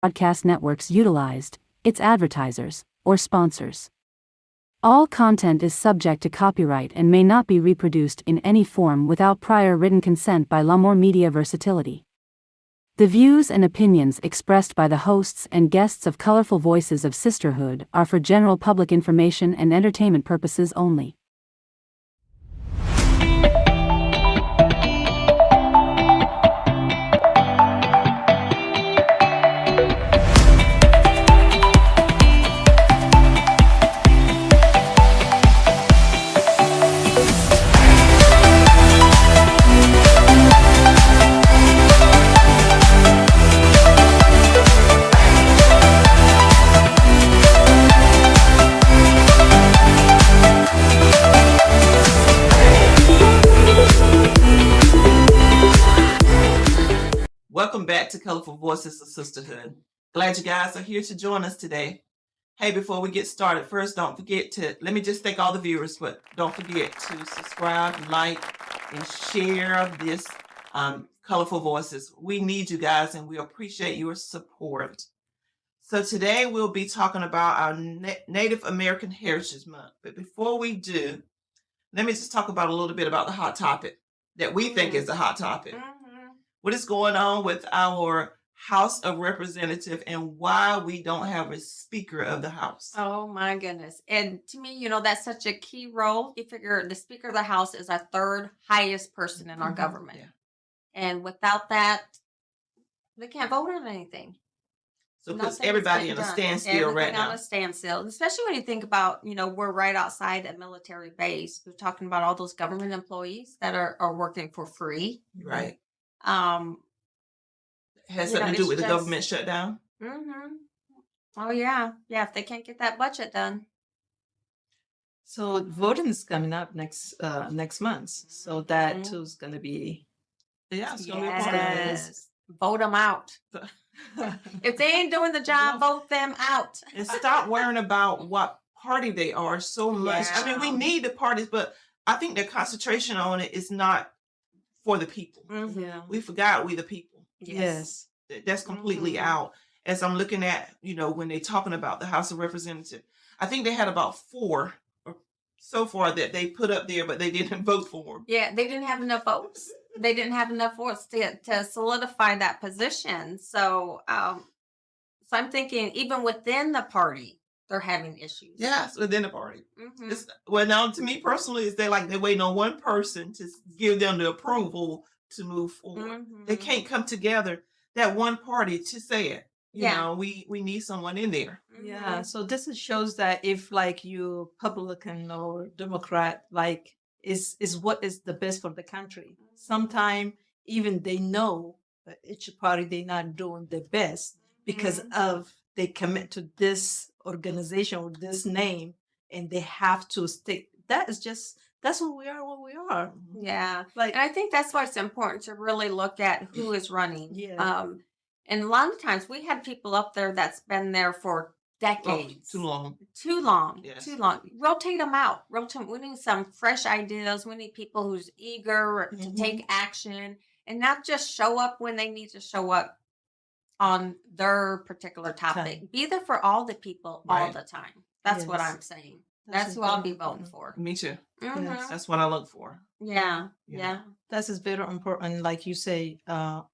broadcast networks utilized, its advertisers, or sponsors. All content is subject to copyright and may not be reproduced in any form without prior written consent by La'Moore Media Versatility. The views and opinions expressed by the hosts and guests of Colorful Voices of Sisterhood are for general public information and entertainment purposes only. Welcome back to Colorful Voices of Sisterhood. Glad you guys are here to join us today. Hey, before we get started, first, don't forget to, let me just thank all the viewers, but don't forget to subscribe, like, and share this Colorful Voices. We need you guys, and we appreciate your support. So today we'll be talking about our Native American Heritage Month. But before we do, let me just talk about a little bit about the hot topic that we think is a hot topic. What is going on with our House of Representatives and why we don't have a Speaker of the House? Oh my goodness. And to me, that's such a key role. You figure the Speaker of the House is our third highest person in our government. Yeah. And without that, they can't vote on anything. So it puts everybody in a standstill right now. On a standstill, especially when you think about, we're right outside a military base. We're talking about all those government employees that are working for free. Right. Has something to do with the government shutdown? Oh yeah. If they can't get that budget done. So voting is coming up next month. So that too is going to be. Yeah, it's going to be a part of this. Vote them out. If they ain't doing the job, vote them out. And stop worrying about what party they are so much. Yeah. I mean, we need the parties, but I think their concentration on it is not for the people. Yeah. We forgot we the people. Yes. That's completely out. As I'm looking at, when they're talking about the House of Representatives, I think they had about 4 so far that they put up there, but they didn't vote for them. Yeah, they didn't have enough votes. They didn't have enough votes to solidify that position. So, I'm thinking even within the party, they're having issues. Yes, within the party. Well, now to me personally, it's they're waiting on one person to give them the approval to move forward. They can't come together, that one party, to say it. We need someone in there. Yeah. So this shows that if you Republican or Democrat, is what is the best for the country. Sometimes even they know that each party they're not doing the best because of they commit to this organization or this name and they have to stick. That's what we are. Yeah. And I think that's why it's important to really look at who is running. Yeah. And a lot of times we had people up there that's been there for decades. Too long. Yes. Too long. Rotate them out. We need some fresh ideas. We need people who's eager to take action and not just show up when they need to show up on their particular topic. Be there for all the people all the time. That's what I'm saying. That's who I'll be voting for. Me too. That's what I look for. Yeah. That is very important. Like you say,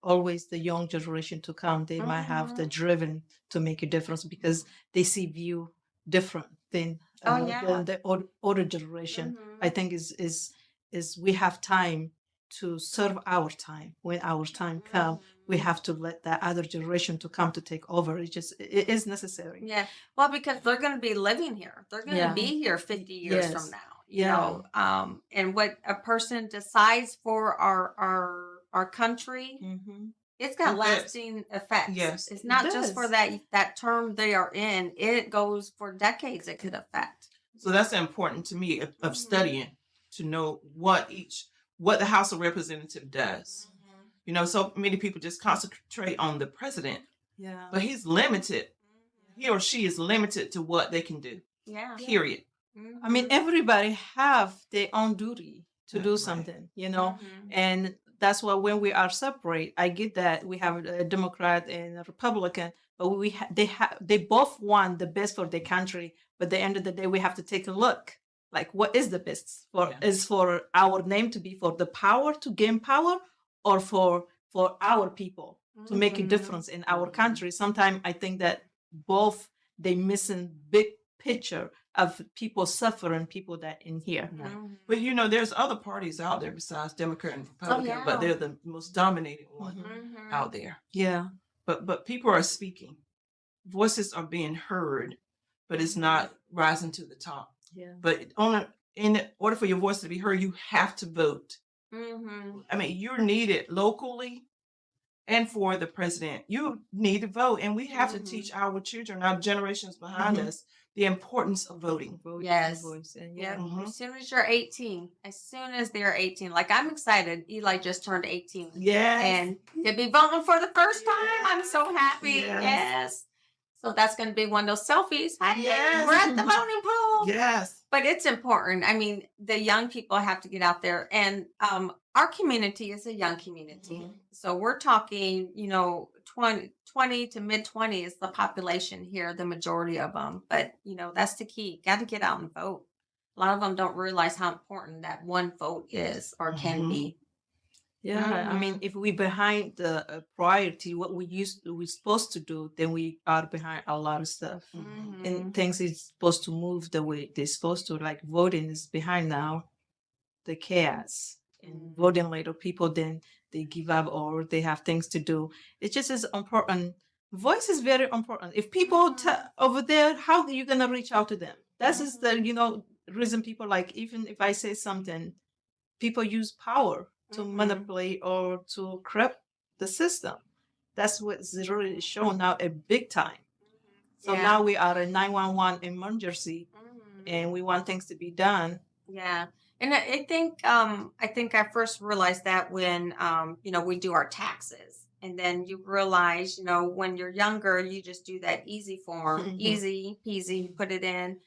always the young generation to come, they might have the driven to make a difference because they see view different than the older generation. I think is we have time to serve our time. When our time comes, we have to let that other generation to come to take over. It is necessary. Yeah. Well, because they're going to be living here. They're going to be here 50 years from now. And what a person decides for our country, it's got lasting effects. Yes. It's not just for that term they are in. It goes for decades it could affect. So that's important to me of studying to know what the House of Representatives does. So many people just concentrate on the president. Yeah. But he's limited. He or she is limited to what they can do. Yeah. Period. I mean, everybody have their own duty to do something, and that's why when we are separate, I get that we have a Democrat and a Republican, but they both want the best for their country. But at the end of the day, we have to take a look. Like, what is the best for? Is for our name to be for the power to gain power, or for our people to make a difference in our country? Sometimes I think that both they missing big picture of people suffering, people that in here. But you know, there's other parties out there besides Democrat and Republican, but they're the most dominating one out there. Yeah. But people are speaking. Voices are being heard, but it's not rising to the top. Yeah. But in order for your voice to be heard, you have to vote. I mean, you're needed locally and for the president. You need to vote. And we have to teach our children, our generations behind us, the importance of voting. Yes. Yeah. As soon as you're 18, as soon as they're 18, like I'm excited. Eli just turned 18. Yes. And he'll be voting for the first time. I'm so happy. Yes. Yes. So that's going to be one of those selfies. Hi, Yes. we're at the voting poll. Yes. But it's important. I mean, the young people have to get out there. And our community is a young community. So we're talking, 20 to mid-20 is the population here, the majority of them. But, that's the key. Got to get out and vote. A lot of them don't realize how important that one vote is or can be. Yeah, I mean, if we behind the priority, what we're supposed to do, then we are behind a lot of stuff. And things is supposed to move the way they're supposed to. Like voting is behind now, the chaos. And voting later, people then they give up or they have things to do. It just is important. Voice is very important. If people over there, how are you gonna reach out to them? That's just the reason people like, even if I say something, people use power to manipulate or to corrupt the system. That's what's really showing out a big time. So now we are a 911 emergency, and we want things to be done. Yeah, and I think I first realized that when we do our taxes, and then you realize when you're younger, you just do that easy form, easy peasy, you put it in.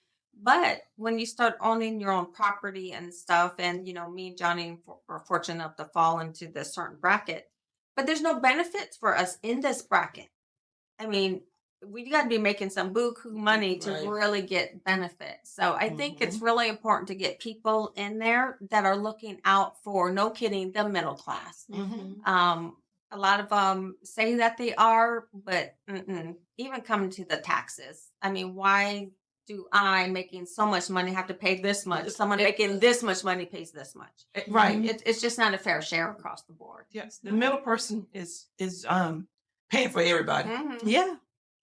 But when you start owning your own property and stuff, and, me and Johnny were fortunate enough to fall into this certain bracket, but there's no benefits for us in this bracket. I mean, we got to be making some buku money to really get benefits. So I think it's really important to get people in there that are looking out for, no kidding, the middle class. A lot of them say that they are, but even coming to the taxes. I mean, why do I, making so much money, have to pay this much? Someone making this much money pays this much. Right. It's just not a fair share across the board. Yes. The middle person is paying for everybody. Yeah.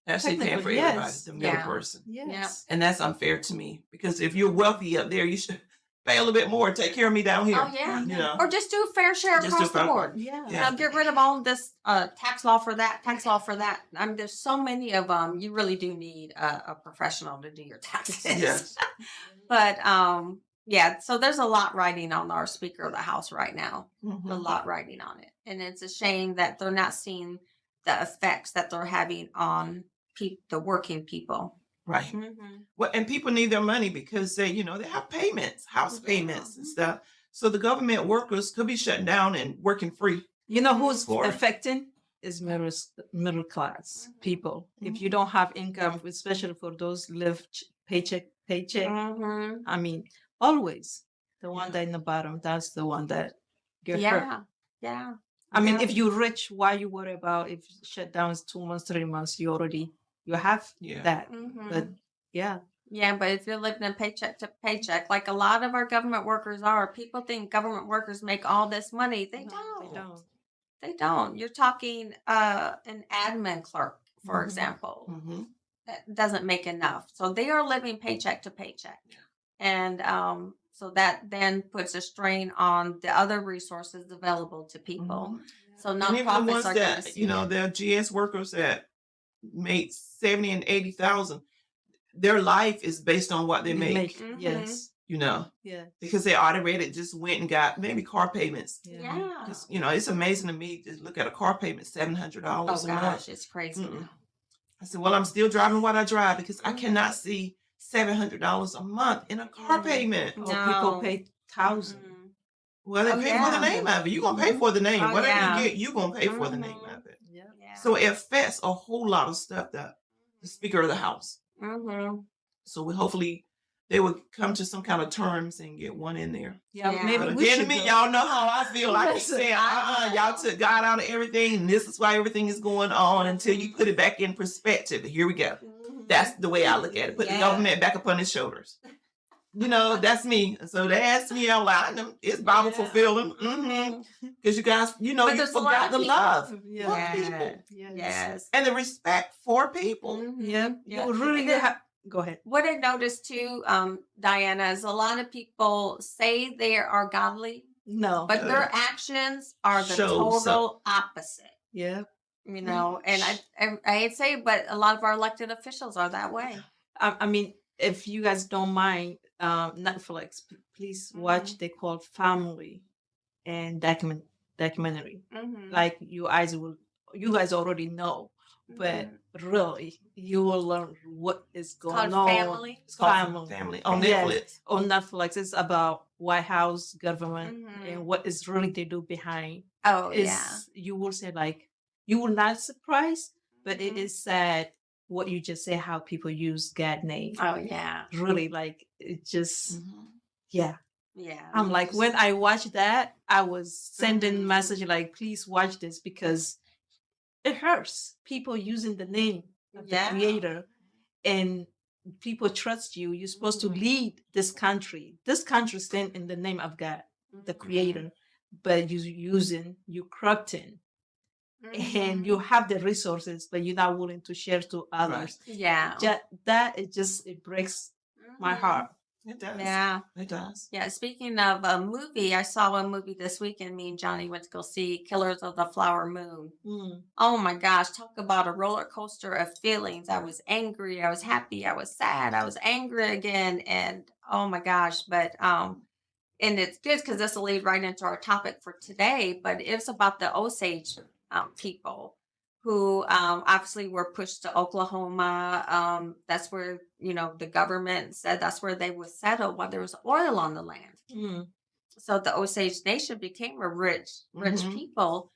Actually paying for everybody. The middle person. Yes. And that's unfair to me, because if you're wealthy up there, you should pay a little bit more. Take care of me down here. Oh, yeah. You Or just do a fair share across the board. Yeah. Get rid of all this tax law for that, tax law for that. I mean, there's so many of them. You really do need a professional to do your taxes. Yes. But so there's a lot riding on our Speaker of the House right now. A lot riding on it. And it's a shame that they're not seeing the effects that they're having on the working people. Right. Well, and people need their money because they have payments, house payments and stuff. So the government workers could be shut down and working free. You know who's affecting is middle class people. If you don't have income, especially for those live paycheck. I mean, always the one that in the bottom, that's the one that get hurt. Yeah. I mean, if you're rich, why you worry about if shutdowns 2 months, 3 months? You have that. But but if you're living in paycheck to paycheck, like a lot of our government workers are, people think government workers make all this money. They don't. They don't. You're talking an admin clerk, for example, that doesn't make enough. So they are living paycheck to paycheck. And so that then puts a strain on the other resources available to people. So nonprofits are going to see the GS workers that make 70 and 80,000. Their life is based on what they make. Yes. Because they already just went and got maybe car payments. Yeah. It's amazing to me to look at a car payment, $700 a month. Oh gosh, it's crazy. I said, well, I'm still driving what I drive because I cannot see $700 a month in a car payment. No. People pay thousands. Well, they pay for the name of it. You're going to pay for the name. Whatever you get, you're going to pay for the name of it. So it affects a whole lot of stuff that the Speaker of the House. So we hopefully they would come to some kind of terms and get one in there. Yeah, maybe But we again, should to me, go. y'all know how I feel. I keep Listen, saying, y'all took God out of everything, and this is why everything is going on until you put it back in perspective. Here we go. That's the way I look at it. Put the government back upon his shoulders. You know, that's me. So they asked me, I'm like, I know it's Bible fulfilling. Because you guys, you know, But you there's a lot forgot of the people. love for Yeah. people Yes. and the respect for people. Yeah. Yeah. You really And then- have. Go ahead. What I noticed too, Diana, is a lot of people say they are godly, No. but their actions are the Shows total opposite. Yeah. You know, and I'd say, but a lot of our elected officials are that way. I mean, if you guys don't mind, Netflix, please watch. They call Family and documentary. Like you guys already know, but really, you will learn what is going on. Family. It's called Family on Yes, Netflix. on Netflix. It's about White House government and what is really they do behind. Oh You will say like you will not surprise, but it is sad what you just say how people use God name. Oh yeah. Really, like it just yeah. Yeah. I'm like when I watched that, I was sending message like, please watch this because it hurts. People using the name of the creator and people trust you. You're supposed to lead this country. This country stand in the name of God, the creator, but you corrupting. And you have the resources, but you're not willing to share to others. Yeah. It breaks my heart. It does. Yeah. It does. Yeah. Speaking of a movie, I saw a movie this weekend. Me and Johnny went to go see Killers of the Flower Moon. Oh my gosh. Talk about a roller coaster of feelings. I was angry. I was happy. I was sad. I was angry again. And oh my gosh. But, and it's good because this will lead right into our topic for today, but it's about the Osage people who obviously were pushed to Oklahoma. That's where, you know, the government said that's where they would settle while there was oil on the land. So the Osage Nation became a rich people.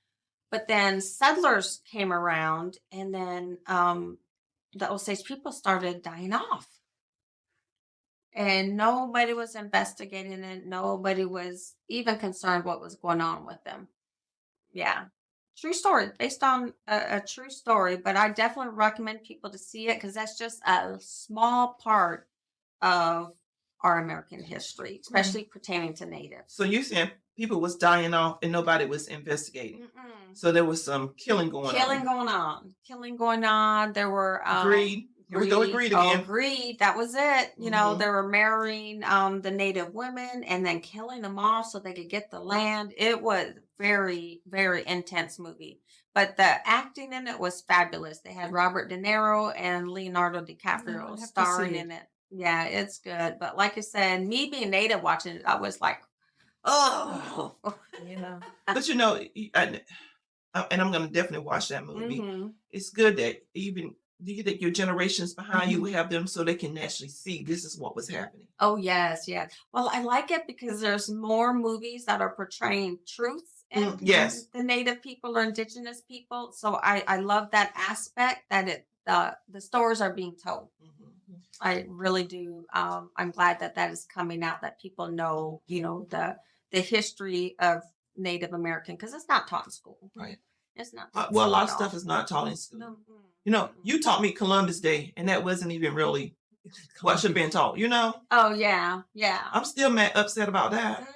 But then settlers came around and then the Osage people started dying off. And nobody was investigating it. Nobody was even concerned what was going on with them. Yeah. True story, based on a true story. But I definitely recommend people to see it because that's just a small part of our American history, especially pertaining to natives. So you saying people was dying off and nobody was investigating. So there was some killing going on. Killing going on. There were greed. Here we go with greed again. Greed. That was it. You know, they were marrying the native women and then killing them off so they could get the land. It was very, very intense movie. But the acting in it was fabulous. They had Robert De Niro and Leonardo DiCaprio starring in it. Yeah, it's good. But like I said, me being native watching it, I was like, oh. Yeah. But you know, and I'm going to definitely watch that movie. It's good that even do you think your generations behind you will have them so they can actually see this is what was happening? Oh, yes, yes. Well, I like it because there's more movies that are portraying truth and the native people or indigenous people. So I love that aspect that the stories are being told. I really do. I'm glad that is coming out, that people know, you know, the history of Native American, because it's not taught in school. Right. It's not. Well, a lot of stuff is not taught in school. No. You know, you taught me Columbus Day, and that wasn't even really what should have been taught, you know? Oh, yeah. Yeah. I'm still upset about that.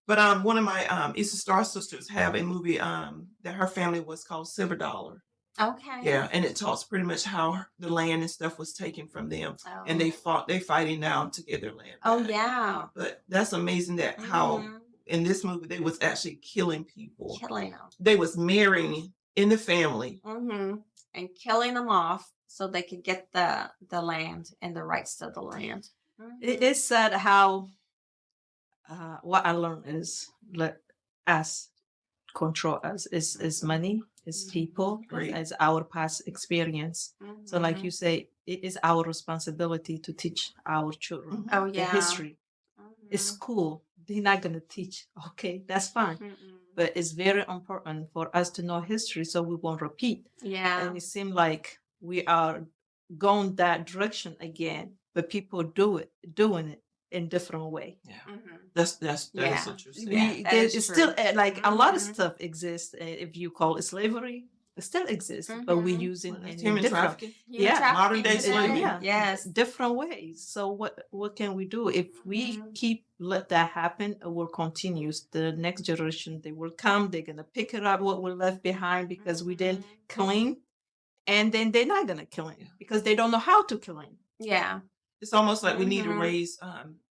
But one of my Eastern Star sisters have a movie that her family was called Silver Dollar. Okay. Yeah, and it talks pretty much how the land and stuff was taken from them, and they're fighting now to get their land back. Oh, yeah. But that's amazing that how in this movie they was actually killing people. Killing them. They was marrying in the family. And killing them off so they could get the land and the rights to the land. It is sad how what I learned is let us control us is money, is people, is our past experience. So like you say, it is our responsibility to teach our children the history. It's cool, they're not going to teach. Okay, that's fine. But it's very important for us to know history so we won't repeat. Yeah. And it seems like we are going that direction again, but people doing it in different way. Yeah. That is Yeah. what you're saying. Yeah. It's still like a lot of Mhm. stuff exists. If you call it slavery, it still exists, but we Mhm. use it Well, that's in human different, trafficking. Human yeah, trafficking, modern day that's slavery. right. Yes. different ways. So what can we do if we Mhm. keep let that happen? It will continue. The next generation, they will come. They're gonna pick it up what we're left behind because we didn't clean, and then they're not gonna clean because they don't know how to clean. Yeah. It's almost like we need to Mhm. raise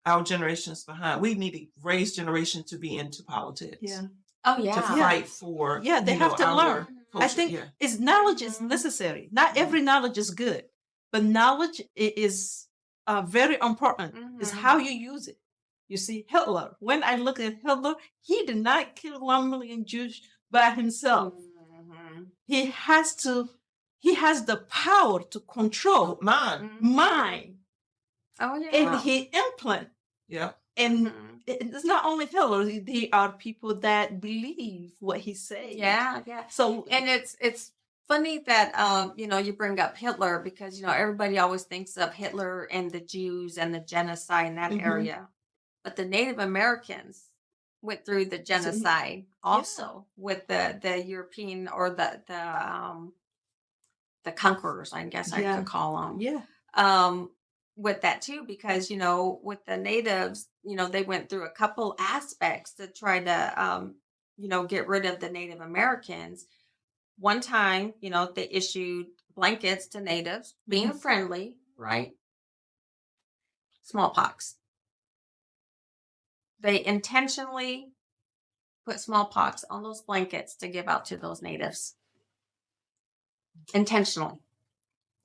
our generations behind. We need to raise generation to be into politics. Yeah. Oh To yeah. fight for. Yeah, they you have know, to our learn. I culture. think Yeah. is knowledge is Mhm. necessary. Not every knowledge is good, but knowledge is very important. Is Mhm. how you use it. You see, Hitler. When I look at Hitler, he did not kill 1 million Jews by himself. Mhm. He has to. He has the power to control Mine. mind, Oh yeah. and he implant. Yeah. And Mhm. it's not only Hitler. They are people that believe what he says. Yeah, yeah. So And it's funny that you bring up Hitler because everybody always thinks of Hitler and the Jews and the genocide in that Mhm. area. But the Native Americans went through the genocide also with the European or the conquerors, I guess I Yeah. could call them. yeah. With that too, because with the natives, they went through a couple aspects to try to get rid of the Native Americans. One time, they issued blankets to natives, being Mhm. friendly, right? Smallpox. They intentionally put smallpox on those blankets to give out to those natives. Intentionally.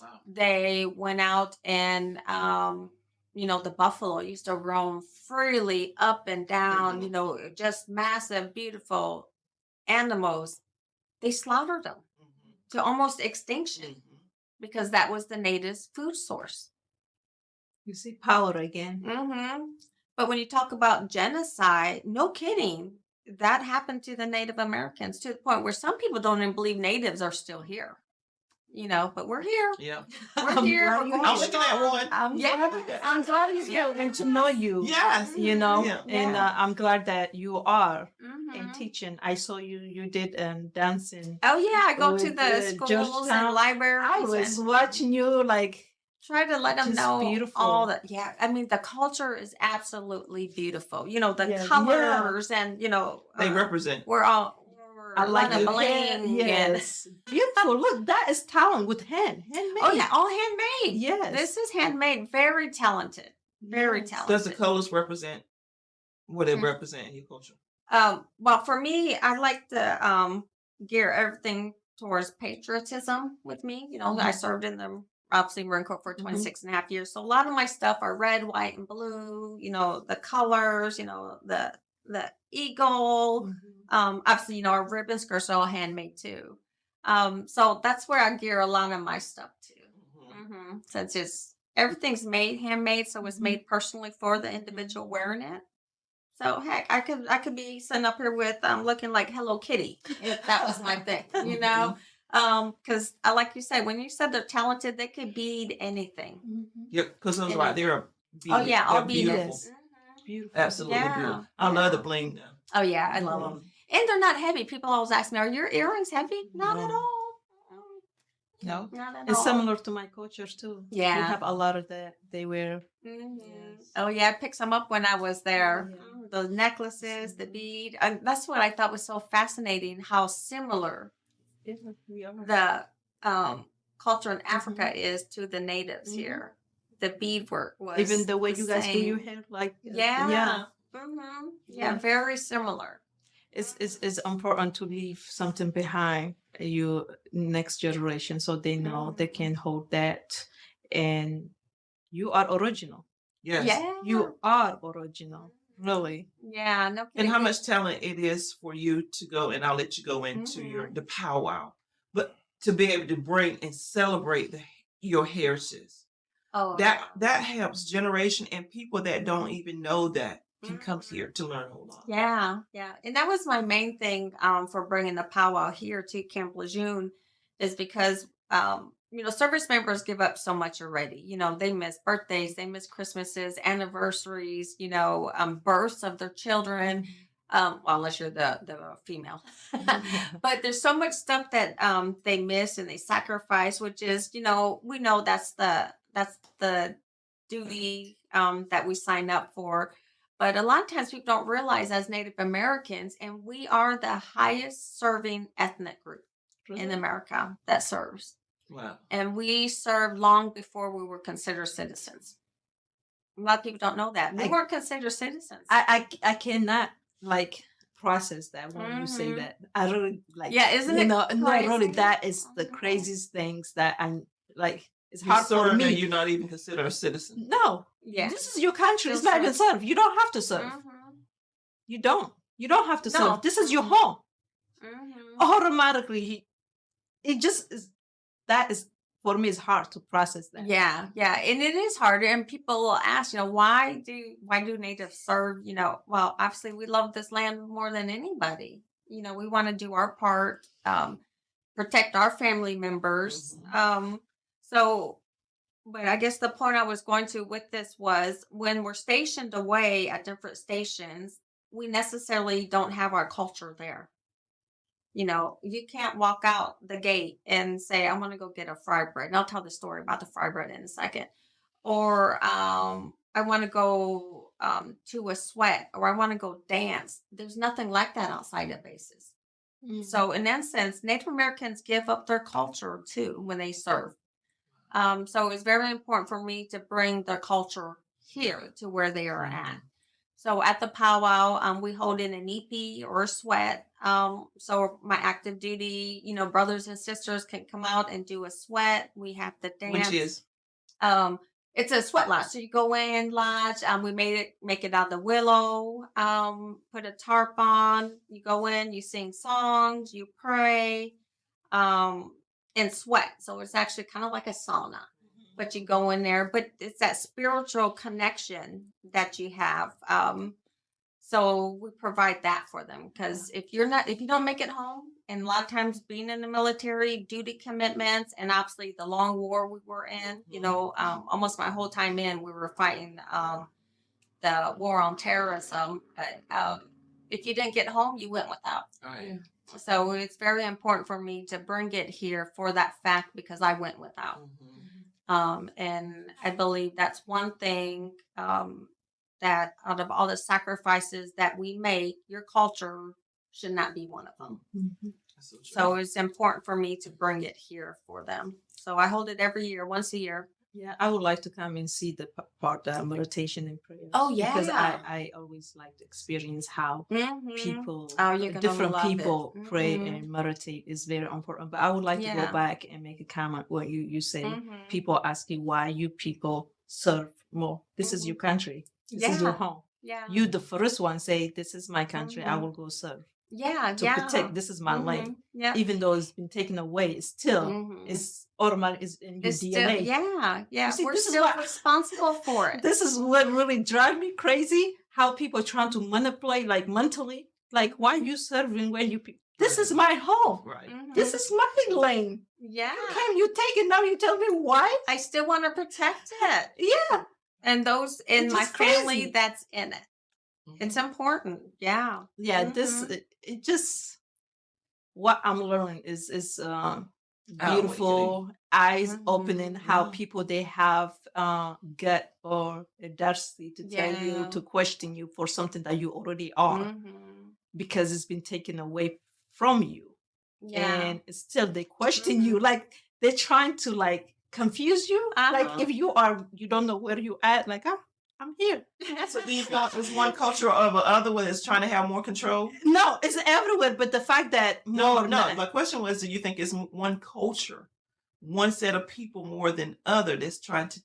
Wow. They went out and the buffalo used to roam freely up and down, just massive, beautiful animals. They slaughtered them to almost extinction because that was the natives' food source. You see power again. But when you talk about genocide, no kidding, that happened to the Native Americans to the point where some people don't even believe natives are still here. But we're here. Yeah. We're here. glad We're you going I'm here. looking at one. I'm I'm glad he's getting to know you. Yes. Yeah. And I'm glad that you are in Mhm. teaching. I saw you did dancing. Oh yeah, I go to with the the schools Georgetown. and libraries. I was and watching you like try to let them just know beautiful. all that. Yeah, I mean the culture is absolutely beautiful. The Yeah, colors and They represent. we're all. I like the the hair. bling. Yes, beautiful. Look, that is talent with handmade. Oh yeah, all handmade. Yes. This is handmade. Very talented. Very Yes. talented. Does the colors represent what they Mhm. represent in your culture? Well, for me, I like to gear everything towards patriotism with me. I served in the obviously Marine Corps for 26 and a half years. So a lot of my stuff are red, white, and blue, the colors, the eagle. Obviously, our ribbon skirts are all handmade too. So that's where I gear a lot of my stuff to. Since everything's made handmade, so it's made personally for the individual wearing it. So heck, I could be sitting up here with looking like Hello Kitty if that was my thing, because like you said, when you said they're talented, they could bead anything. Yeah, because those right there are Oh yeah, all they're beaded. beautiful. Beautiful. Absolutely Yeah, beautiful. I love the bling now. Oh yeah, I love them, and they're not heavy. People always ask me, "Are your earrings heavy?" Not at No. all. No. Not at And all. similar to my cultures too. Yeah. We have a lot of that. They wear. Yes. Oh yeah, I picked some up when I was there. Yeah. The necklaces, the bead, and that's what I thought was so fascinating. How similar Yeah, we are. the culture in Africa is to the natives here. The beadwork was Even the way you guys do same. your hair, like Yeah. Yeah, very similar. It's important to leave something behind your next generation so they know they can hold that, and you are original. Yes. Yeah. You are original, really. Yeah. No And how kidding. much talent it is for you to go, and I'll let you go into the powwow, but to be able to bring and celebrate your heritage. Oh, That helps generation and people that don't even know that can come here to learn a whole lot. Yeah, yeah. And that was my main thing for bringing the powwow here to Camp Lejeune is because, service members give up so much already. They miss birthdays, they miss Christmases, anniversaries, births of their children. Well, unless you're the female. But there's so much stuff that they miss and they sacrifice, which is, we know that's the duty that we sign up for. But a lot of times people don't realize as Native Americans, and we are the highest serving ethnic group in America that serves. Wow. And we served long before we were considered citizens. A lot of people don't know that. We weren't considered citizens. I cannot process that when you say that. I really isn't it? No, crazy? really, that is the craziest things that I'm it's hard for me. And you're not even considered a citizen. No. Yeah. This is your country. It's not even serve. You don't have to serve. You don't. You don't have to serve. This is your home. Automatically, it just is. That is, for me, it's hard to process that. Yeah, and it is hard. And people will ask, why do natives serve? Well, obviously we love this land more than anybody. We want to do our part, protect our family members. But I guess the point I was going to with this was when we're stationed away at different stations, we necessarily don't have our culture there. You can't walk out the gate and say, I want to go get a fried bread. And I'll tell the story about the fried bread in a second. Or I want to go to a sweat, or I want to go dance. There's nothing like that outside of bases. So in that sense, Native Americans give up their culture too when they serve. So it's very important for me to bring their culture here to where they are at. So at the powwow, we hold in an EP or a sweat. So my active duty, brothers and sisters can come out and do a sweat. We have the dance. Which is? It's a sweat lodge. So you go in, lodge. We make it out of the willow. Put a tarp on. You go in. You sing songs. You pray. And sweat. So it's actually kind of like a sauna. But you go in there. But it's that spiritual connection that you have. So we provide that for them, because if you don't make it home, and a lot of times being in the military, duty commitments, and obviously the long war we were in, almost my whole time in, we were fighting the war on terrorism. But if you didn't get home, you went without. Right. So it's very important for me to bring it here for that fact, because I went without. And I believe that's one thing that out of all the sacrifices that we make, your culture should not be one of them. So it's important for me to bring it here for them. So I hold it every year, once a year. Yeah, I would like to come and see the part, meditation and prayer. Oh, yeah. Because I always like to experience how people, you're different love people it. pray and meditate is very important. But I would like to go back and make a comment when you say people ask you why you people serve more. This is your country. This is your home. Yeah. You, the first one, say, this is my country. I will go serve. To protect. This is my land. Yeah. Even though it's been taken away, it's still it's automatic. It's in your DNA. Yeah. See, we're still responsible for it. This is what really drives me crazy. How people trying to manipulate, mentally, why you serving where you people. This is my home. Right. This is my lane. Yeah. Can you take it now? You tell me why? I still want to protect it. Yeah. And those in my family crazy. that's in it. It's important. Yeah. Yeah. This it just what I'm learning is beautiful, eyes opening. How people they have gut or audacity to tell you, to question you for something that you already are, because it's been taken away from you. And still they question you, they're trying to confuse you. If you don't know where you at, I'm here. So do you thought it's one culture or the other one is trying to have more control? No, it's everywhere. But the fact that no. My question was, do you think it's one culture, one set of people more than other that's trying to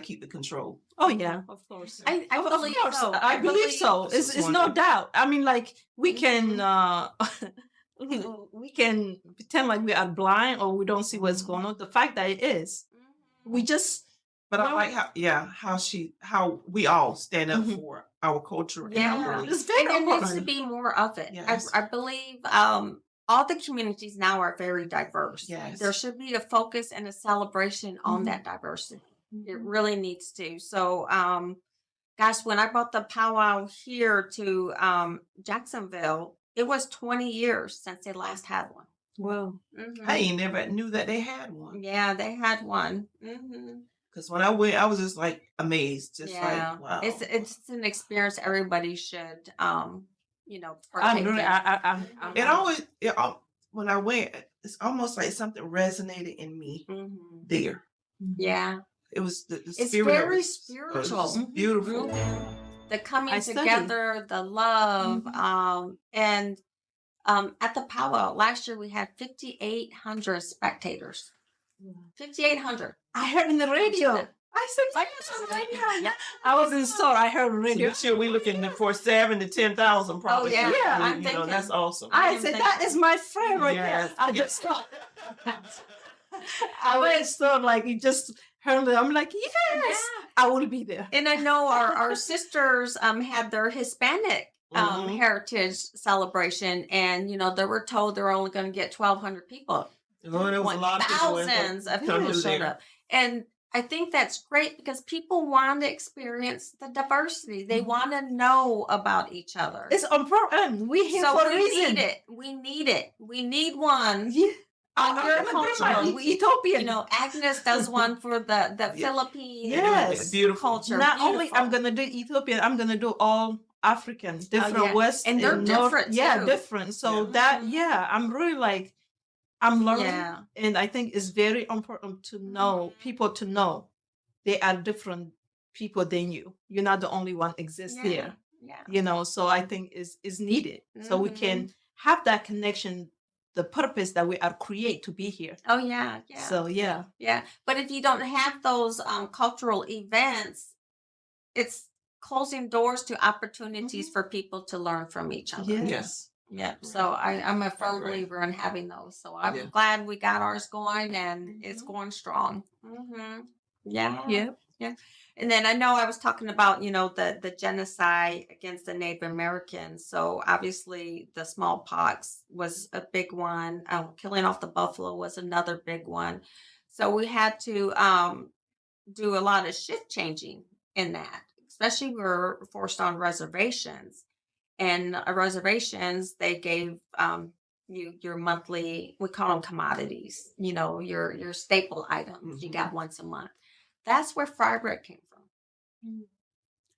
keep the control? Oh yeah, of course. I believe so. I believe so. It's no doubt. I mean, we can we can pretend like we are blind or we don't see what's going on. The fact that it is, we just But I Well, like how we all stand up Mhm. for our culture and our Yeah. beliefs. It's very And there needs to important. be more of it. Yes. I believe all the communities now are very diverse. Yes. There should be a focus and a celebration on Mhm. that diversity. It Mhm. really needs to. So, gosh, when I brought the powwow here to Jacksonville, it was 20 years since they last had one. Well, I Hmm. ain't never knew that they had one. Yeah, they had one. Because when I went, I was just like amazed, just Yeah, like wow. it's an experience everybody should I'm partake really, in. It always when I went, it's almost like something resonated in me Mhm. there. Yeah, It was the it's spirit of very it was spiritual. just beautiful. Mhm. The coming I studied. together, the love, Mhm. and at the powwow last year we had 5,800 spectators. 5,800. I heard in the radio. I said, Yeah. I was in store. I heard So radio. this year we looking for 7,000 to 10,000 probably. yeah. too. Yeah, I'm you know, that's thinking. awesome. I am said, thinking. that is my friend right Yes. there. I just thought. I was so like, you just heard it. I'm like, yes, Yeah. I will be there. And I know our sisters had their Hispanic Mhm. heritage celebration, and they were told they're only going to get 1,200 people. Oh, there was a lot of people in Thousands of come people through showed there. up, and I think that's great because people want to experience the diversity. They Mhm. want to know about each other. It's important. We here So for a we reason. need it. We need it. We need one. Yeah. On I'm your gonna bring my culture. Ethiopian. Agnes does one for the Yeah. Philippine Yes. Beautiful. culture. Not only Beautiful. I'm gonna do Ethiopian, I'm gonna do all African, different yeah. West And they're North. different, Yeah, too. different. So Mhm. I'm really like, I'm learning, Yeah. and I think it's very important to know people to know they are different people than you. You're not the only one exists here. Yeah. So I think is needed so we can have that connection, the purpose that we are create to be here. Oh yeah. So yeah. But if you don't have those cultural events, it's closing doors to opportunities for people to learn from each other. Yeah. Yes. Yeah. So I'm a firm Right. believer in having those. So I'm Yeah. glad we got ours going, and it's Mhm. going strong. Yeah. Yeah. And then I know I was talking about, the genocide against the Native Americans. So obviously the smallpox was a big one. Killing off the buffalo was another big one. So we had to do a lot of shift changing in that, especially we were forced on reservations. And reservations, they gave you your monthly, we call them commodities, your staple items you got once a month. That's where fry bread came from. Mm.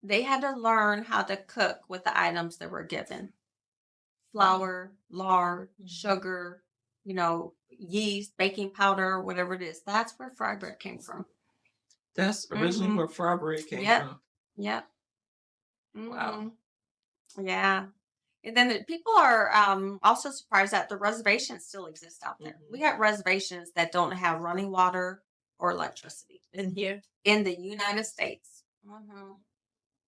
They had to learn how to cook with the items that were given: flour, lard, sugar, yeast, baking powder, whatever it is. That's where fry bread came from. That's originally Mhm. where fry bread came Yep. from. Yep. Wow. Yeah. And then people are also surprised that the reservations still exist out there. We got reservations that don't have running water or electricity In here. in the United States.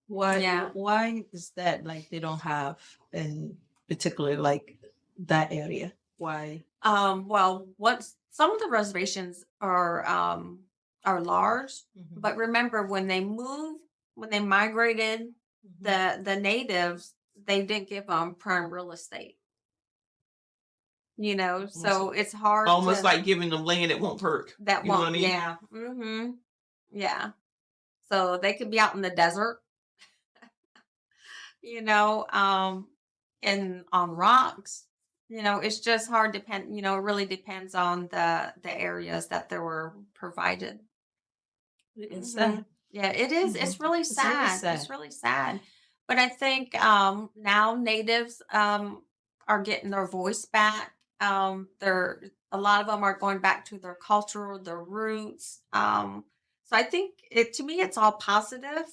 Yeah. Why is that, like, they don't have in particular like that area? Why? Well, some of the reservations are large, Mhm. but remember when they migrated, Mhm. the natives, they didn't give them prime real estate. So it's hard Almost to like giving them land that won't perk. that You know what I won't mean? yeah. Yeah. So they could be out in the desert, and on rocks. It's just hard it really depends on the areas that they were provided. It's Mhm. sad. Yeah, it is. It's Mhm. really It's really sad. sad. It's really sad. But I think now natives are getting their voice back. They're A lot of them are going back to their culture, their roots. So I think to me it's all positive,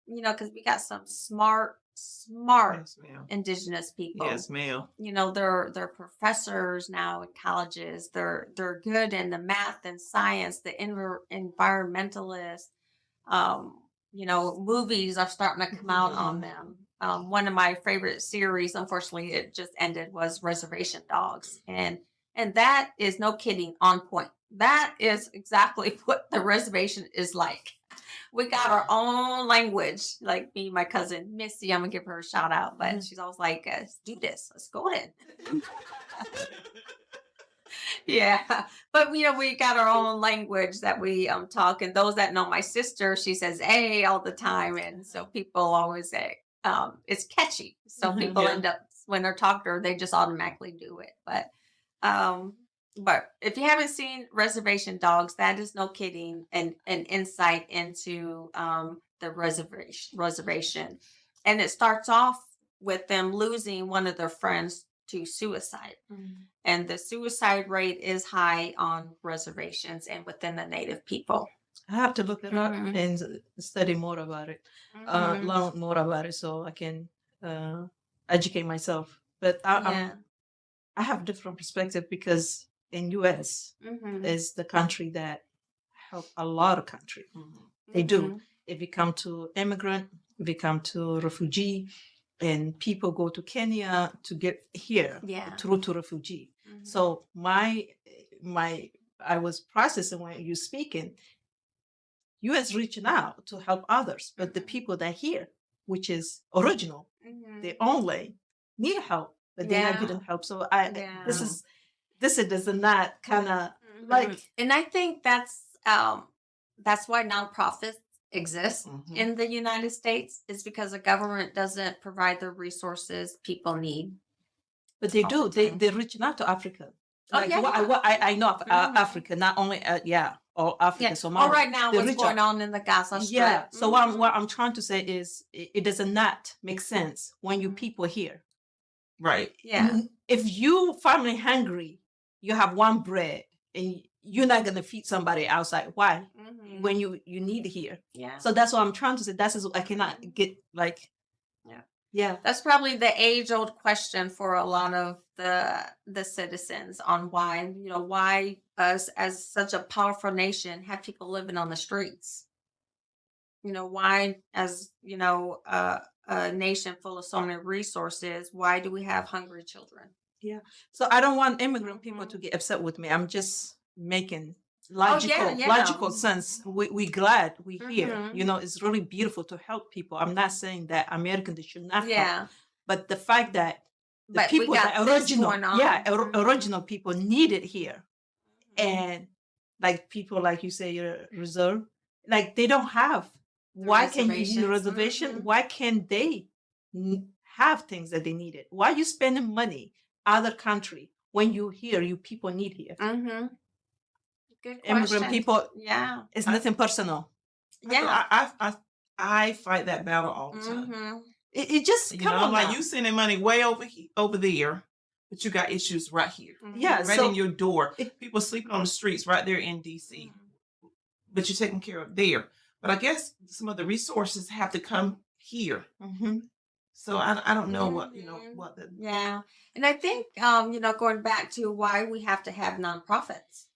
because we got some smart Yes, ma'am. indigenous people. Yes, ma'am. They're professors now in colleges. They're good in the math and science, the environmentalists. Movies are starting to come out on them. One of my favorite series, unfortunately, it just ended, was Reservation Dogs, and that is, no kidding, on point. That is exactly what the reservation is like. We got our own language. Like me, my cousin Missy, I'm gonna give her a shout out, but Mhm. she's always like, "Let's do this. Let's go then." Yeah, but we got our own language that we talk, and those that know my sister, she says "a" all the time, and so people always say it's catchy. So Mhm. people Yeah. end up when they're talked to her, they just automatically do it. Um, but if you haven't seen Reservation Dogs, that is no kidding, an insight into the reservation, and it starts off with them losing one of their friends to suicide. And the suicide rate is high on reservations and within the native people. I have to look it up Mhm. and study more about it, Mhm. learn more about it, so I can educate myself. But Yeah. I have different perspective because in U.S. Mhm. is the country that help a lot of country. Mhm. They do. Mhm. If you come to immigrant, if you come to refugee, and people go to Kenya to get here Yeah. through to refugee. Mhm. So my I was processing when you speaking. U.S. reaching out to help others, but the people that here, which is original, Mhm. they only need help, but they're not Yeah. getting help. So Yeah. this is not kind of Mhm. like And I think that's why nonprofits exist Mhm. in the United States, is because the government doesn't provide the resources people need. but they all do. the time. They're reaching out to Africa. Oh, Like yeah. what I know of Mhm. Africa, not only all Africa, Yeah. Somalia. Oh, right now, they what's reach going out. on in the Gaza Strip? Yeah. So Mhm. what I'm trying to say is it does not make sense when you people here. Right. Yeah. If you family hungry, you have one bread and you're not gonna feed somebody outside. Why? Mhm. When you need here. Yeah. So that's what I'm trying to say. That is I cannot get like Yeah. yeah. That's probably the age-old question for a lot of the citizens on why us as such a powerful nation have people living on the streets. Why as a nation full of so many resources, why do we have hungry children? Yeah. So I don't want immigrant people to Mhm. get upset with me. I'm just making Oh, yeah, yeah. logical sense. We glad we here. Mhm. It's really beautiful to help people. I'm not saying that Americans they should not help, Yeah, but the fact that the but we people got that this original, going on. yeah, Mhm. original people need it here, Mhm. and like people like you say, your reserve, like they don't have. The Why can you in reservations. reservation? Mhm. Why can't they have things that they needed? Why you spending money other country when you here, you people need here? Mhm. Good Immigrant question. people, Yeah. it's nothing personal. Yeah. I fight that battle all the time. Mhm. It just come I'm on like now. you sending money way over there, but you got issues right here, Yeah, Mhm. right so in your door. it- People sleeping on the streets right there in DC, Mhm. but you're taking care of there. But I guess some of the resources have to come here. Mhm. So I don't know what Mhm. what the Yeah. And I think going back to why we have to have nonprofits.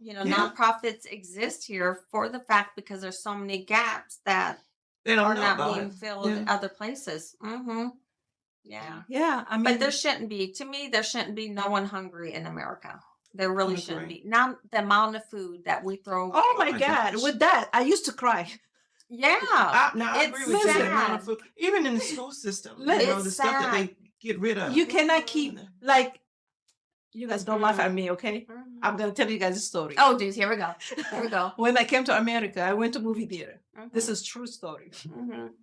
yeah Nonprofits exist here for the fact because there's so many gaps that they don't are know not about being it. filled Yeah. other places. Yeah. Yeah, I But mean, there shouldn't be, to me, there shouldn't be no one hungry in America. There really I shouldn't agree. be. Not the amount of food that we throw. oh my my God, gosh. with that, I used to cry. Yeah. I agree It's with you. The Listen. amount of sad. food, even in the school system, It's the stuff that sad. they get rid of. You cannot keep Mhm. like you guys don't laugh at Mhm. me, okay? Mhm. I'm gonna tell you guys a story. Oh, dude, here we go. Here we go. When I came to America, I went to movie theater. This Mhm. is true story. Mhm.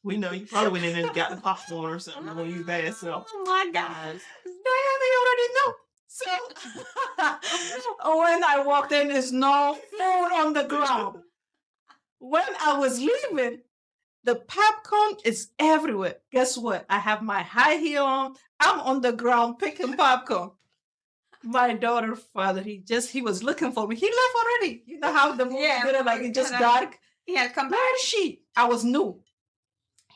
We know you probably went in there and got the popcorn or something on you bad self. Oh my gosh. They already know. So when I walked in, there's no food on the ground. When I was leaving, the popcorn is everywhere. Guess what? I have my high heel on. I'm on the ground picking popcorn. My daughter, father, he was looking for me. He left already. You know how the movie did it, like it just dark. Yeah, come back. Where is she? I was new.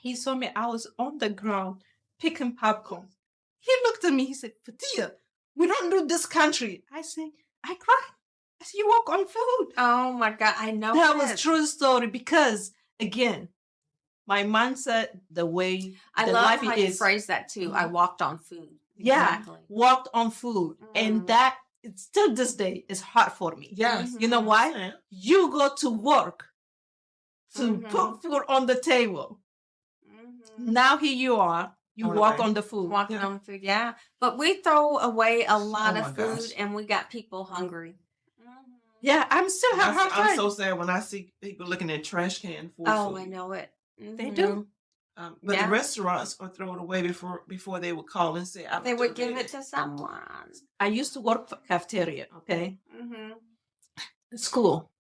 He saw me. I was on the ground picking popcorn. He looked at me. He said, "Fetihya, we don't do this country." I said, I cried. I said, "You walk on food." Oh my God, I know That was it. true story because again, my mindset, the way I the love life how you is, phrase that too. I walked on food. yeah, Exactly. walked on food, and Mm. that it's still this day is hard for me. Yes. Mhm. You know why? 100%. You go to work to put food on the table. Now here you are. You Throw it walk away. on the food. Walking on food, yeah. But we throw away a lot Oh of my food, gosh. and we got people hungry. Yeah, I'm still And have hard I'm time. so sad when I see people looking at trash can for Oh, food. I know it. They do. But Yeah. the restaurants are throwing away before they would call and say, I'm They would give it to someone. I used to work for cafeteria, okay, Mm-hmm. at school.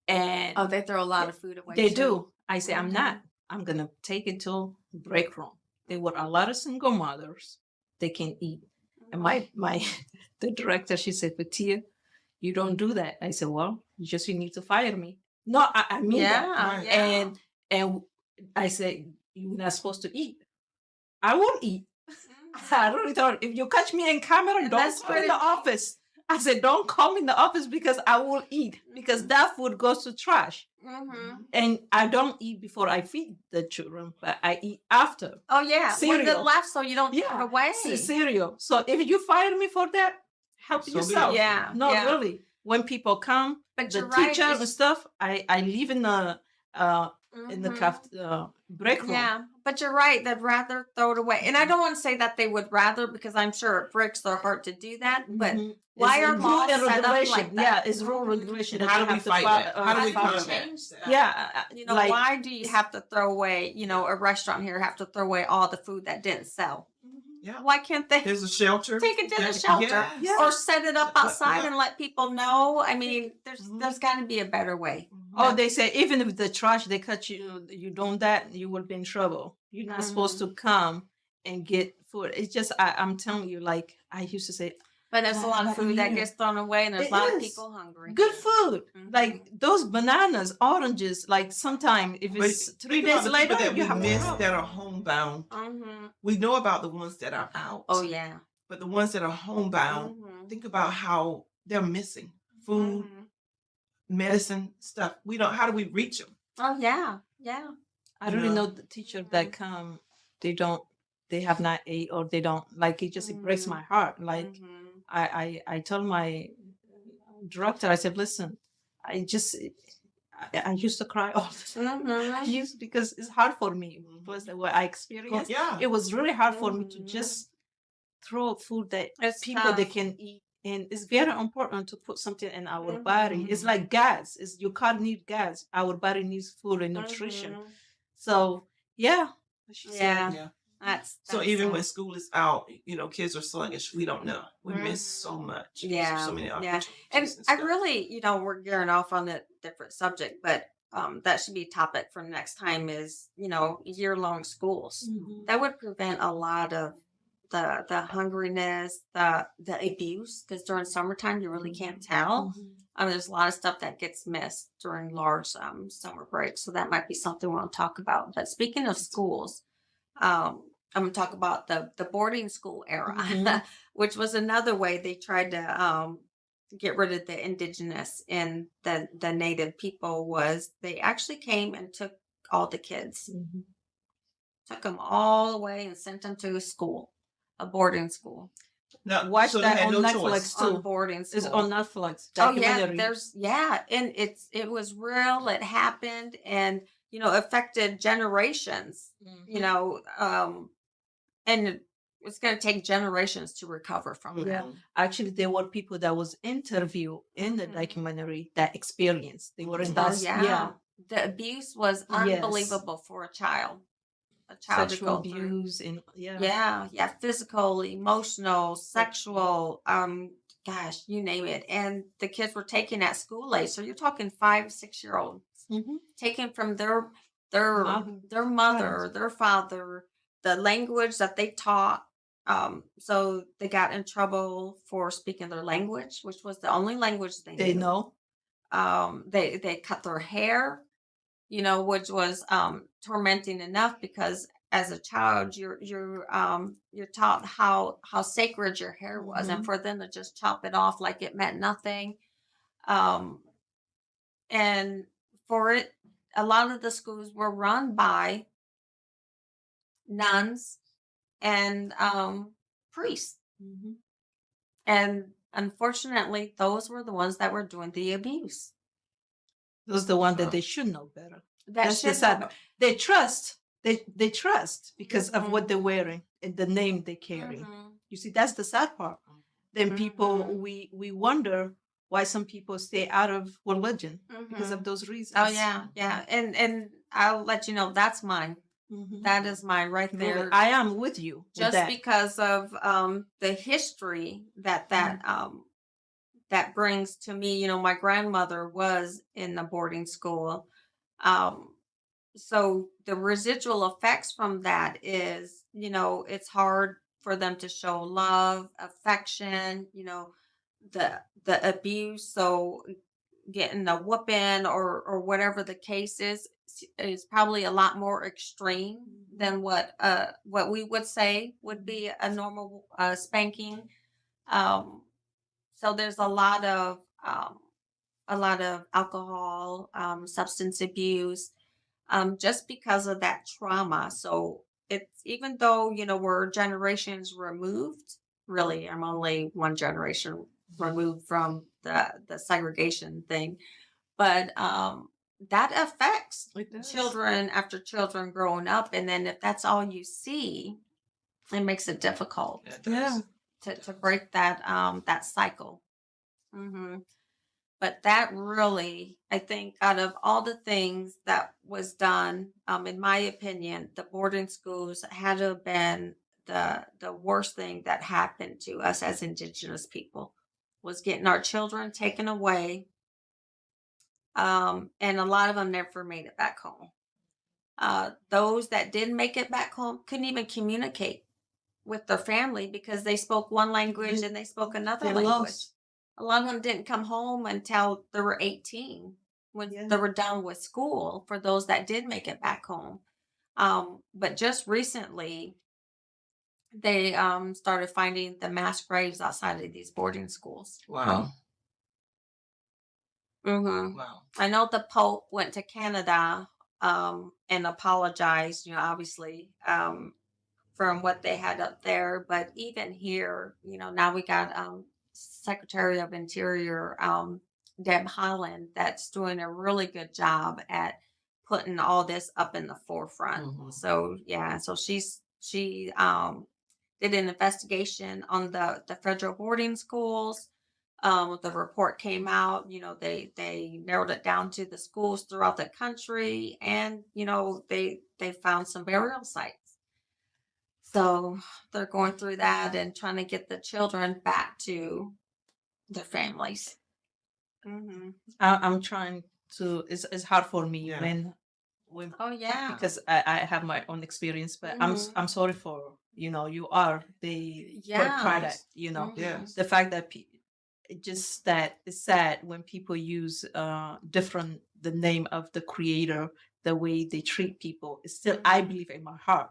And Oh, they throw a lot of food away. they too. do. I say, I'm Mhm. not. I'm going to take it to break room. There were a lot of single mothers. They can eat. And my the director, she said, Fetihya, you don't do that. I said, well, you need to fire me. No, I mean that. Yeah, Right. yeah. And I said, you're not supposed to eat. I won't eat. I really thought, if you catch me in camera, And don't that's come what in the office. I said, don't come in the office because I will eat, because that food goes to trash. Mm-hmm. And I don't eat before I feed the children, but I eat after. Oh yeah, when Cereal. it left, so you don't throw it away. Cereal. So if you fire me for that, help So be yourself. it. Yeah, No, yeah. really. When people come, But the you're right, teacher and it's- stuff, I leave in the Mhm. break room. Yeah, but you're right. They'd rather throw it away, and I don't want to say that they would rather, because I'm sure it breaks their heart to do that. But Mhm. why It's are rule laws and set up regulation. like that? Yeah, it's rule regulation. And that how you do we have to fight follow- that? How do we How do you combat change that? that? Yeah, You know, like, why do you have to throw away? You know, a restaurant here have to throw away all the food that didn't sell. Yeah. Why can't they There's a shelter. take it to the That- shelter yes. or set it up But- outside yeah. and let people know? I mean, Mhm. there's got to be a better way. Oh, they say even if the trash they cut you don't that, you will be in trouble. You're not supposed to come and get food. It's just I'm telling you, like I used to say, But there's a lot of food that gets thrown away, and there's It a lot of is. people hungry. good food. Mhm. Like those bananas, oranges, like sometime if But it's 3 think about days the later, people that you we have miss to that are homebound. Mm-hmm. We know about the ones that are out. Oh yeah. But the ones that are homebound, Mhm. think about how they're missing food, Mhm. medicine, stuff. We don't. How do we reach them? Oh yeah, yeah. I You really know? know the teacher that come, they have not ate or they don't like it. Just it breaks Mhm. my heart. Like Mhm. I told my director, I said, listen, I used to cry all the time. I Mhm. used because it's hard for me. Plus what I experienced, Yeah. it was really hard for me to Mhm. just throw food that It's people they tough. can eat. And it's very important to put something in our body. It's Mhm. like gas. You can't need gas. Our body needs food and nutrition. Mhm. So yeah. She said, Yeah. Yeah. That's So that's even it. when school is out, kids are sluggish. We don't know. We miss so much. Yeah, So many yeah. opportunities. And and I stuff. really, we're gearing off on a different subject, but that should be a topic for next time is, year-long schools. That would prevent a lot of the hungriness, the abuse, because during summertime you really can't tell. There's a lot of stuff that gets missed during large summer breaks, so that might be something we'll talk about. But speaking of schools, I'm going to talk about the boarding school era, Mhm. which was another way they tried to get rid of the indigenous and the native people. Was they actually came and took all the kids, took them all away and sent them to a school, a boarding school, Now, Watch so they that had on no Netflix choice. too. on boarding school. It's on Netflix. Oh yeah, Documentary. and it was real. It happened, and affected generations. And it's going to take generations to recover from that. Mhm. Actually, there were people that was interviewed in the Mhm. documentary that experienced. They were in Oh that. yeah. The abuse was Yes. unbelievable for a child to Sexual go through. abuse and Yeah, physical, emotional, sexual, gosh, you name it. And the kids were taken at school age. So you're talking 5, 6-year-olds Mhm. taken from their Mother. their mother, their father, the language that they taught. So they got in trouble for speaking their language, which was the only language they They knew. know. They cut their hair, which was tormenting enough, because as a child you're taught how sacred your hair was, and for them to just chop it off like it meant nothing. And for it, a lot of the schools were run by nuns and priests, and unfortunately those were the ones that were doing the abuse. Those are the one that Oh. they should know better. That That's the should sad know. part. They trust. They trust because of what Mhm. they're wearing and the name they carry. Mhm. You see, that's the sad part. Then people, Mhm. we wonder why some people stay out of religion because Mhm. of those reasons. Oh yeah, yeah. And I'll let you know that's mine. Mhm. That is mine right Really, there. I am with you with Just that. because of the history that that brings to me. You know, my grandmother was in a boarding school. Um, so the residual effects from that is, you know, it's hard for them to show love, affection, you know, the abuse. So getting a whooping or whatever the case is probably a lot more extreme than what we would say would be a normal spanking. Um, so there's a lot of alcohol, substance abuse, just because of that trauma. So it's even though, you know, we're generations removed, really, I'm only one generation removed from the segregation thing, but that affects It does. children after children growing up. And then if that's all you see, it makes it difficult Yeah, it does. Yeah. to break that that cycle. But that really, I think, out of all the things that was done, in my opinion, the boarding schools had to have been the worst thing that happened to us as Indigenous people, was getting our children taken away, and a lot of them never made it back home. Those that did make it back home couldn't even communicate with their family because they spoke one language and they spoke another They language. lost. A lot of them didn't come home until they were 18 when Yeah. they were done with school, for those that did make it back home. But just recently, they started finding the mass graves outside of these boarding schools. Wow. Mm-hmm. Wow. I know the Pope went to Canada and apologized, you know, obviously, from what they had up there. But even here, you know, now we got Secretary of Interior Deb Haaland that's doing a really good job at putting all this up in the forefront. Mhm. So yeah, so she did an investigation on the federal boarding schools. The report came out, you know, they narrowed it down to the schools throughout the country, and you know, they found some burial sites. So they're going through that and trying to get the children back to their families. Mm-hmm. I'm trying to. It's hard for me Yeah. when Oh yeah. because I have my own experience, but Mhm. I'm sorry for you are the product. You know, Mhm. Yes. the fact that it just that it's sad when people use different the name of the creator, the way they treat people. It's still I Mhm. believe in my heart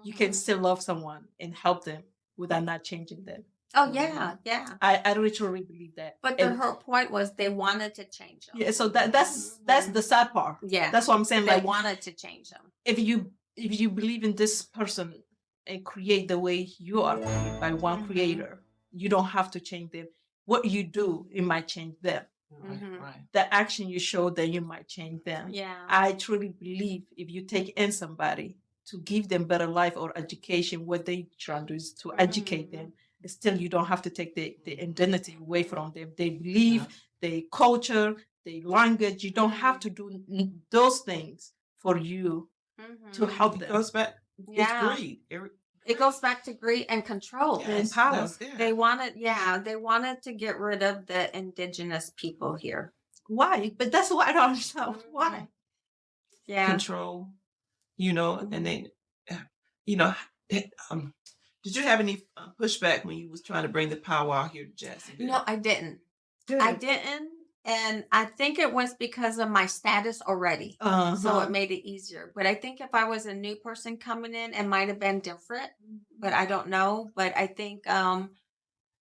you can Mhm. still love someone and help them without not changing them. Oh yeah, yeah. I literally believe that. But And her point was they wanted to change them. yeah, so that's Mhm. the sad part. Yeah. That's what I'm saying. They Like wanted to change them. if you believe in this person and create the way you are created by one Mhm. creator, you don't have to change them. What you do, it might change them. Right. Mhm. Right. The action you show, then you might change them. Yeah. I truly believe if you take in somebody to give them better life or education, what they try to do is to educate Mhm. them. Still, you don't have to take the identity away from them. They believe, Yeah. their culture, their language. You don't have to do those things for you to Mhm. help It them. goes back. Yeah. It's greed. It goes back to greed and control. And Yes, power. that's it. They wanted to get rid of the indigenous people here. Why? But that's what I don't understand. Why? Yeah. Control. You know, and then, you know, did you have any pushback when you was trying to bring the power out here to Jacksonville? No, I didn't. I didn't. And I think it was because of my status already. So it made it easier. But I think if I was a new person coming in, it might have been different. But I don't know. But I think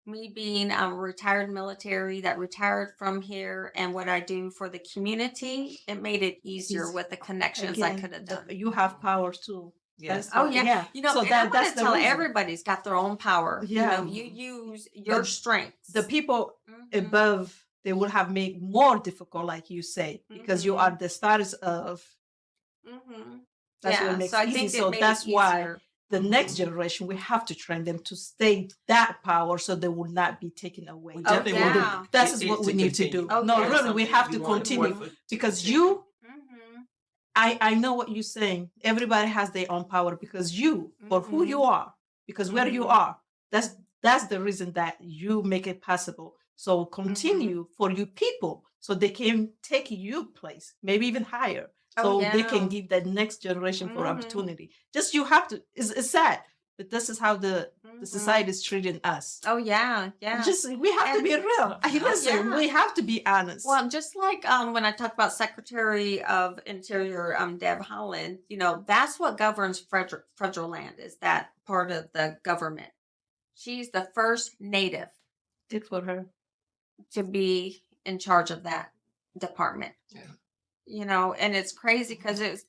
me being a retired military that retired from here and what I do for the community, it made it easier Easy. with the connections I Again, could have done. you have powers too. Yes. Oh yeah. You know, So and I want that's to the tell reason. everybody's got their own power. Yeah. You know, you use your strengths. The people Mhm. above they would have made more difficult, like you say, because you are the status of. That's what makes so I easy. think So it made that's it why easier. the next generation, we have to train them to stay that power so they will not be taken away. We Oh, definitely yeah. want to- That's it what to we need to continue. do. Oh, No, yeah. really, we Something have we to want continue for- because continue. I know what you're saying. Everybody has their own power because you, for who you are, because where you are, that's the reason that you make it possible. So continue for you people so they can take your place, maybe even higher. So they can give the next generation for opportunity. Just you have to, it's sad, but this is how the society is treating us. Oh yeah. Just we have to be real. Listen, we have to be honest. Well, just like when I talked about Secretary of Interior Deb Haaland, that's what governs federal land, is that part of the government. She's the first Native. Good for her. To be in charge of that department. Yeah. And it's crazy because it's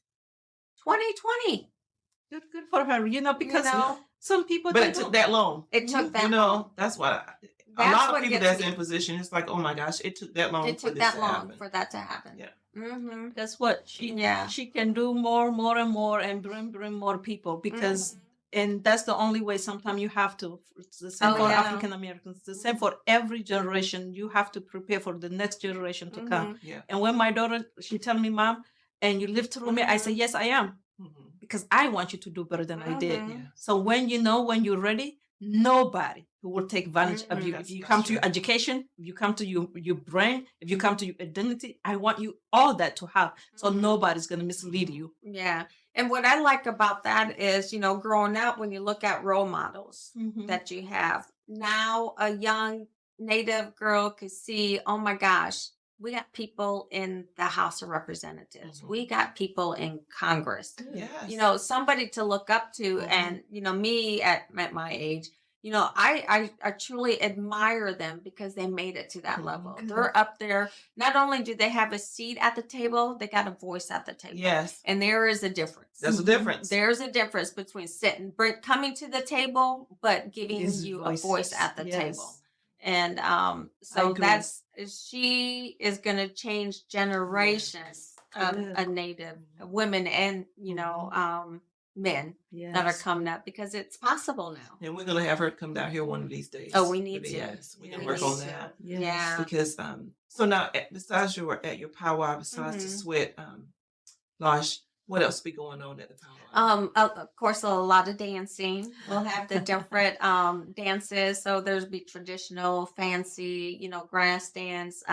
2020. Good for her. Because some people. But it took that long. It took that long. That's why a That's lot of what people gets that's me. in position, it's like, oh my gosh, it took that long. It took that long for that to happen. Yeah. That's what she can do more and more and bring more people because and that's the only way. Sometimes you have to. It's the same for African Americans. The same for every generation. You have to prepare for the next generation to come. Yeah. And when my daughter, she tell me, Mom, and you live through me, I say, yes, I am. Because I want you to do better than I did. Yeah. So when you're ready, nobody who will take advantage of you. If you come to your education, if you come to your brain, if you come to your identity, I want you all that to have. So nobody's going to mislead you. Yeah. And what I like about that is, growing up, when you look at role models that you have, now a young Native girl could see, oh my gosh, we got people in the House of Representatives. We got people in Congress. Yes. Somebody to look up to. And, me at my age, I truly admire them because they made it to that level. They're up there. Not only do they have a seat at the table, they got a voice at the table. Yes. And there is a difference. There's a difference. There's a difference between coming to the table, but giving you a voice at the table. And so she is going to change generations of Native women and, men that are coming up because it's possible now. And we're going to have her come down here one of these days. Oh, we need to. Yes, we can work on that. Yeah. Because, so now, besides at your powwow, besides the sweat, Losh, what else be going on at the powwow? Of course, a lot of dancing. We'll have the different dances. So there's be traditional, fancy, grass dance,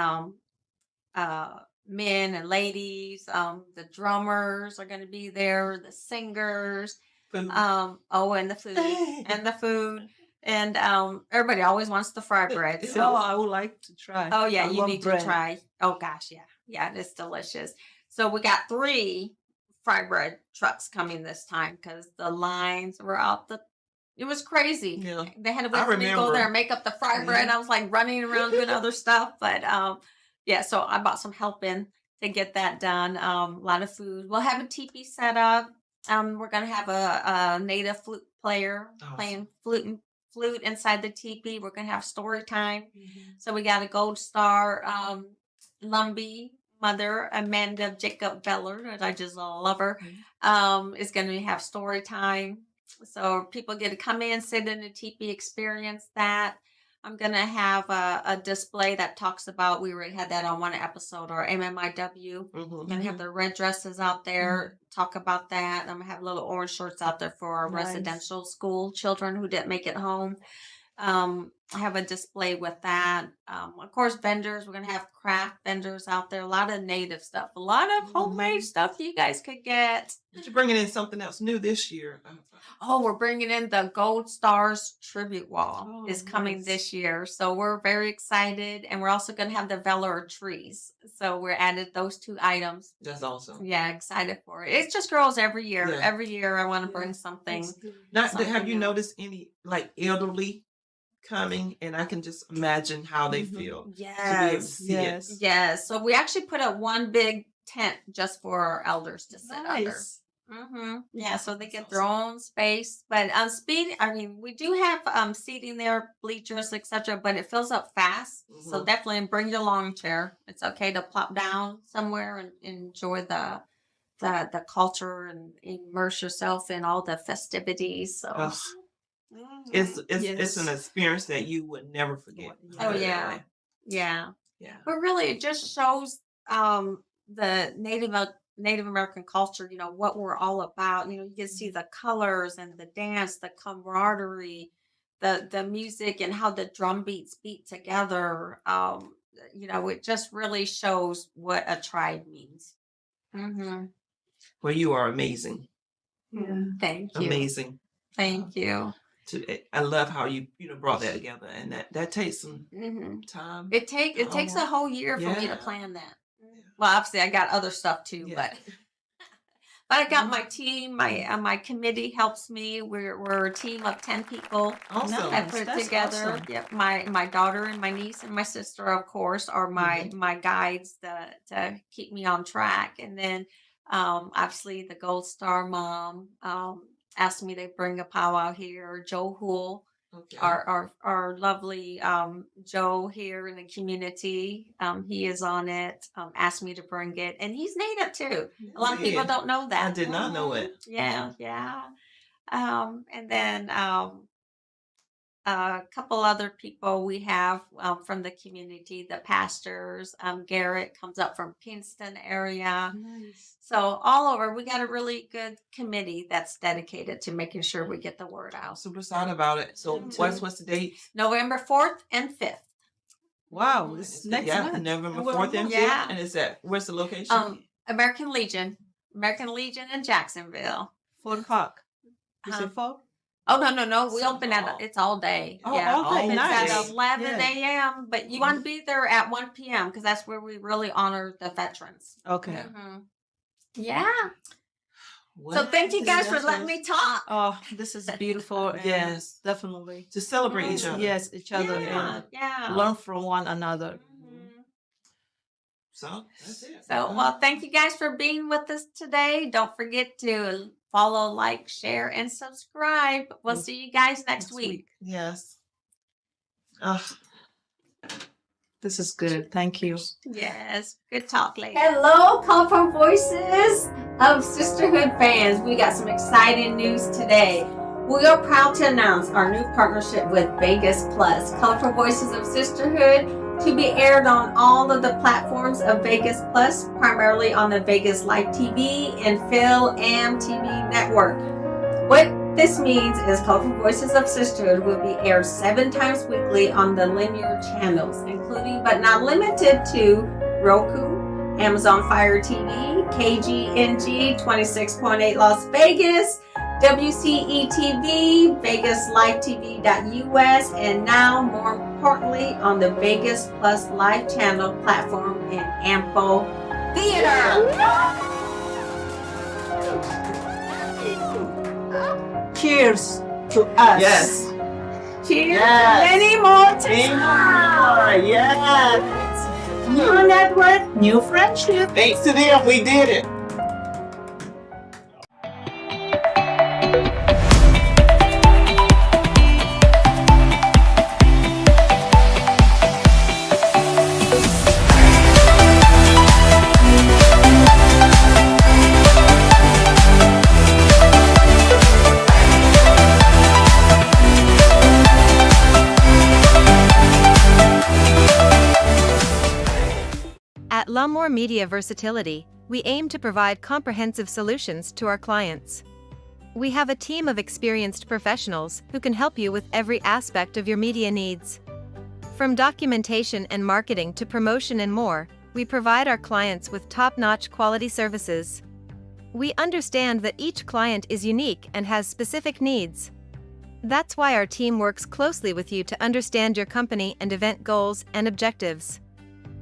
men and ladies. The drummers are going to be there. The singers. Food. And the food. And everybody always wants the fry bread. So I would like to try. Oh yeah, you need to try. Oh gosh, yeah, it's delicious. So we got 3 fry bread trucks coming this time because the lines were out. It was crazy. Yeah. They had to wait for me to go there and make up the fry bread. I was like running around doing other stuff, but so I bought some help in to get that done. A lot of food. We'll have a teepee set up. We're gonna have a Native flute player playing flute inside the teepee. We're gonna have story time. So we got a Gold Star Lumbee mother, Amanda Jacob Beller, and I just love her. Is gonna have story time. So people get to come in, sit in a teepee, experience that. I'm going to have a display that talks about, we already had that on one episode, or MMIW. I'm going to have the red dresses out there, talk about that. I'm going to have little orange shorts out there for our residential school children who didn't make it home. I have a display with that. Of course, vendors. We're going to have craft vendors out there. A lot of Native stuff. A lot of homemade stuff you guys could get. But you're bringing in something else new this year. Oh, we're bringing in the Gold Stars tribute wall is coming this year. So we're very excited. And we're also going to have the velour trees. So we're added those 2 items. That's awesome. Yeah, excited for it. It just grows every year. Yeah. Every year I want to bring something. Have you noticed any elderly coming? And I can just imagine how they feel. Yes. So we actually put up one big tent just for our elders to sit under. Yeah, so they get their own space. But we do have seating there, bleachers, etc. But it fills up fast. So definitely bring your lawn chair. It's okay to plop down somewhere and enjoy the culture and immerse yourself in all the festivities. So it's an experience that you would never forget. Oh yeah. But really, it just shows the Native American culture. You know what we're all about. You know, you can see the colors and the dance, the camaraderie, the music, and how the drum beats beat together. You know, it just really shows what a tribe means. Well, you are amazing. Thank you. Amazing. Thank you. I love how you brought that together, and that takes some time. It takes a whole year for me to plan that. Well, obviously, I got other stuff too, but I got my team. My committee helps me. We're a team of 10 people. Awesome. I put it together. Awesome. Yep. My daughter and my niece and my sister, of course, are my guides to keep me on track. And then, obviously, the Gold Star mom asked me to bring a powwow here. Joe Hool, our lovely Joe here in the community, he is on it. Asked me to bring it, and he's Native too. A lot of people don't know that. I did not know it. Yeah. And then a couple other people we have from the community, the pastors. Garrett comes up from Kingston area. Nice. So all over, we got a really good committee that's dedicated to making sure we get the word out. Super excited about it. So what's the date? November 4th and 5th. Wow, it's next month. November 4th and 5th. Yeah. And where's the location? American Legion in Jacksonville. 4 o'clock. You said 4? Oh, no. We open it's all day. Oh, all day. It's Nice. at 11 a.m. But you want to be there at 1 p.m. because that's where we really honor the veterans. Okay. Yeah. So thank you guys for letting me talk. Oh, this is beautiful. Yes, definitely. To celebrate each other. Yes, each other. And learn from one another. So that's it. So, well, thank you guys for being with us today. Don't forget to follow, like, share, and subscribe. We'll see you guys next week. Yes. This is good. Thank you. Yes. Good talk, ladies. Hello, Colorful Voices of Sisterhood fans. We got some exciting news today. We are proud to announce our new partnership with Vegas Plus, Colorful Voices of Sisterhood, to be aired on all of the platforms of Vegas Plus, primarily on the Vegas Live TV and Phil Am TV network. What this means is Colorful Voices of Sisterhood will be aired 7 times weekly on the linear channels, including but not limited to Roku, Amazon Fire TV, KGNG 26.8 Las Vegas, WCETV, Vegas Live TV.us, and now, more importantly, on the Vegas Plus Live channel platform in Ampo Theater. Cheers to us. Yes. Cheers. Yes. Many more to come. Yes. New network, new friendship. Thanks to them, we did it. At La'Moore Media Versatility, we aim to provide comprehensive solutions to our clients. We have a team of experienced professionals who can help you with every aspect of your media needs. From documentation and marketing to promotion and more, we provide our clients with top-notch quality services. We understand that each client is unique and has specific needs. That's why our team works closely with you to understand your company and event goals and objectives.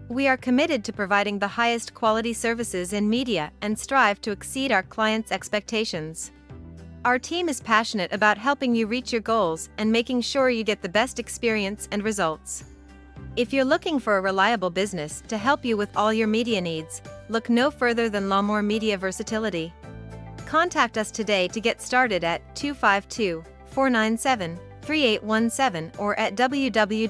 We are committed to providing the highest quality services in media and strive to exceed our clients' expectations. Our team is passionate about helping you reach your goals and making sure you get the best experience and results. If you're looking for a reliable business to help you with all your media needs, look no further than La'Moore Media Versatility. Contact us today to get started at 252-497-3817 or at www